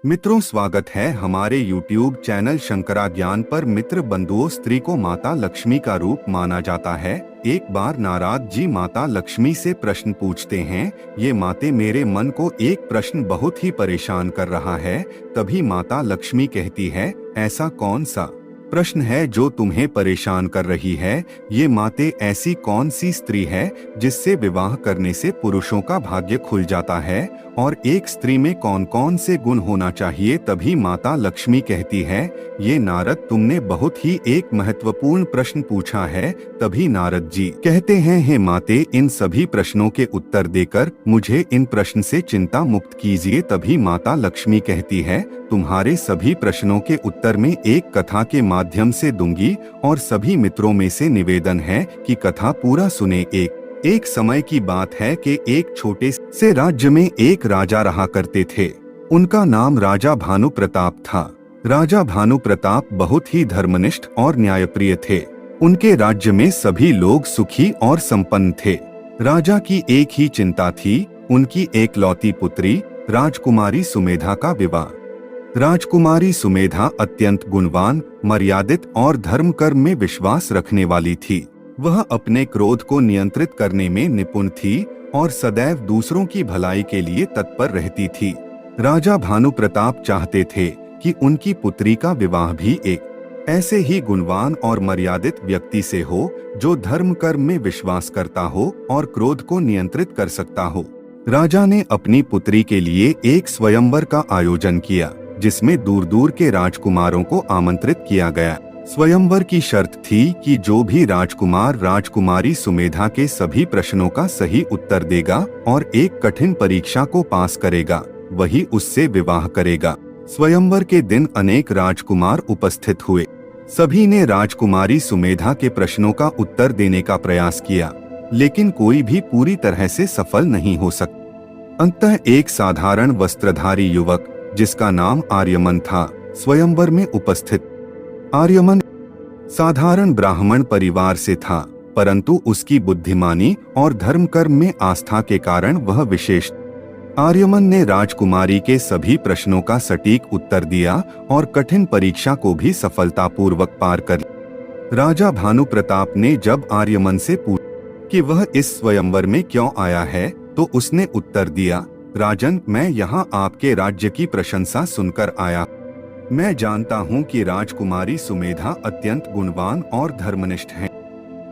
मित्रों, स्वागत है हमारे YouTube चैनल शंकरा ज्ञान पर। मित्र बंधुओं, स्त्री को माता लक्ष्मी का रूप माना जाता है। एक बार नारद जी माता लक्ष्मी से प्रश्न पूछते हैं, ये माते, मेरे मन को एक प्रश्न बहुत ही परेशान कर रहा है। तभी माता लक्ष्मी कहती है, ऐसा कौन सा प्रश्न है जो तुम्हें परेशान कर रही है? ये माते, ऐसी कौन सी स्त्री है जिससे विवाह करने से पुरुषों का भाग्य खुल जाता है? और एक स्त्री में कौन कौन से गुण होना चाहिए? तभी माता लक्ष्मी कहती है, ये नारद, तुमने बहुत ही एक महत्वपूर्ण प्रश्न पूछा है। तभी नारद जी कहते हैं, हे माते, इन सभी प्रश्नों के उत्तर देकर मुझे इन प्रश्न से चिंता मुक्त कीजिए। तभी माता लक्ष्मी कहती है, तुम्हारे सभी प्रश्नों के उत्तर में एक कथा के माध्यम से दूंगी, और सभी मित्रों में से निवेदन है कि कथा पूरा सुने। एक समय की बात है कि एक छोटे से राज्य में एक राजा रहा करते थे। उनका नाम राजा भानु प्रताप था। राजा भानु प्रताप बहुत ही धर्मनिष्ठ और न्यायप्रिय थे। उनके राज्य में सभी लोग सुखी और संपन्न थे। राजा की एक ही चिंता थी, उनकी एकलौती पुत्री राजकुमारी सुमेधा का विवाह। राजकुमारी सुमेधा अत्यंत गुणवान, मर्यादित और धर्म कर्म में विश्वास रखने वाली थी। वह अपने क्रोध को नियंत्रित करने में निपुण थी और सदैव दूसरों की भलाई के लिए तत्पर रहती थी। राजा भानु प्रताप चाहते थे कि उनकी पुत्री का विवाह भी एक ऐसे ही गुणवान और मर्यादित व्यक्ति से हो, जो धर्म कर्म में विश्वास करता हो और क्रोध को नियंत्रित कर सकता हो। राजा ने अपनी पुत्री के लिए एक स्वयंवर का आयोजन किया, जिसमें दूर दूर के राजकुमारों को आमंत्रित किया गया। स्वयंवर की शर्त थी कि जो भी राजकुमार राजकुमारी सुमेधा के सभी प्रश्नों का सही उत्तर देगा और एक कठिन परीक्षा को पास करेगा, वही उससे विवाह करेगा। स्वयंवर के दिन अनेक राजकुमार उपस्थित हुए। सभी ने राजकुमारी सुमेधा के प्रश्नों का उत्तर देने का प्रयास किया, लेकिन कोई भी पूरी तरह से सफल नहीं हो सका। अंततः एक साधारण वस्त्रधारी युवक, जिसका नाम आर्यमन था, स्वयंवर में उपस्थित। आर्यमन साधारण ब्राह्मण परिवार से था, परंतु उसकी बुद्धिमानी और धर्म कर्म में आस्था के कारण वह विशेष। आर्यमन ने राजकुमारी के सभी प्रश्नों का सटीक उत्तर दिया और कठिन परीक्षा को भी सफलतापूर्वक पार कर लिया। राजा भानु प्रताप ने जब आर्यमन से पूछा कि वह इस स्वयंवर में क्यों आया है, तो उसने उत्तर दिया, राजन, मैं यहाँ आपके राज्य की प्रशंसा सुनकर आया। मैं जानता हूँ कि राजकुमारी सुमेधा अत्यंत गुणवान और धर्मनिष्ठ है।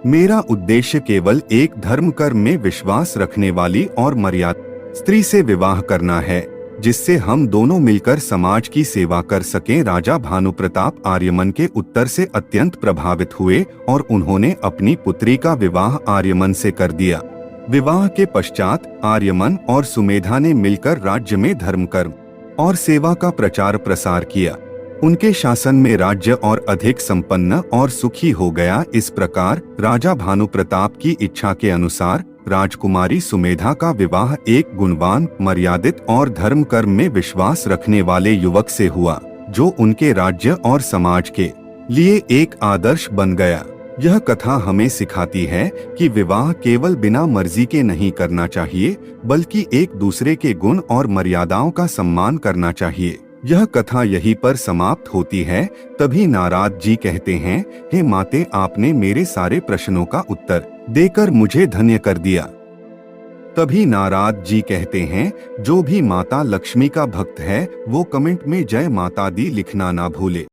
मेरा उद्देश्य केवल एक धर्म कर्म में विश्वास रखने वाली और मर्यादित स्त्री से विवाह करना है, जिससे हम दोनों मिलकर समाज की सेवा कर सकें। राजा भानु प्रताप आर्यमन के उत्तर से अत्यंत प्रभावित हुए और उन्होंने अपनी पुत्री का विवाह आर्यमन से कर दिया। विवाह के पश्चात आर्यमन और सुमेधा ने मिलकर राज्य में धर्म कर्म और सेवा का प्रचार प्रसार किया। उनके शासन में राज्य और अधिक संपन्न और सुखी हो गया। इस प्रकार राजा भानु प्रताप की इच्छा के अनुसार राजकुमारी सुमेधा का विवाह एक गुणवान, मर्यादित और धर्म कर्म में विश्वास रखने वाले युवक से हुआ, जो उनके राज्य और समाज के लिए एक आदर्श बन गया। यह कथा हमें सिखाती है कि विवाह केवल बिना मर्जी के नहीं करना चाहिए, बल्कि एक दूसरे के गुण और मर्यादाओं का सम्मान करना चाहिए। यह कथा यहीं पर समाप्त होती है। तभी नारद जी कहते हैं, हे माते, आपने मेरे सारे प्रश्नों का उत्तर देकर मुझे धन्य कर दिया। तभी नारद जी कहते हैं, जो भी माता लक्ष्मी का भक्त है, वो कमेंट में जय माता दी लिखना ना भूले।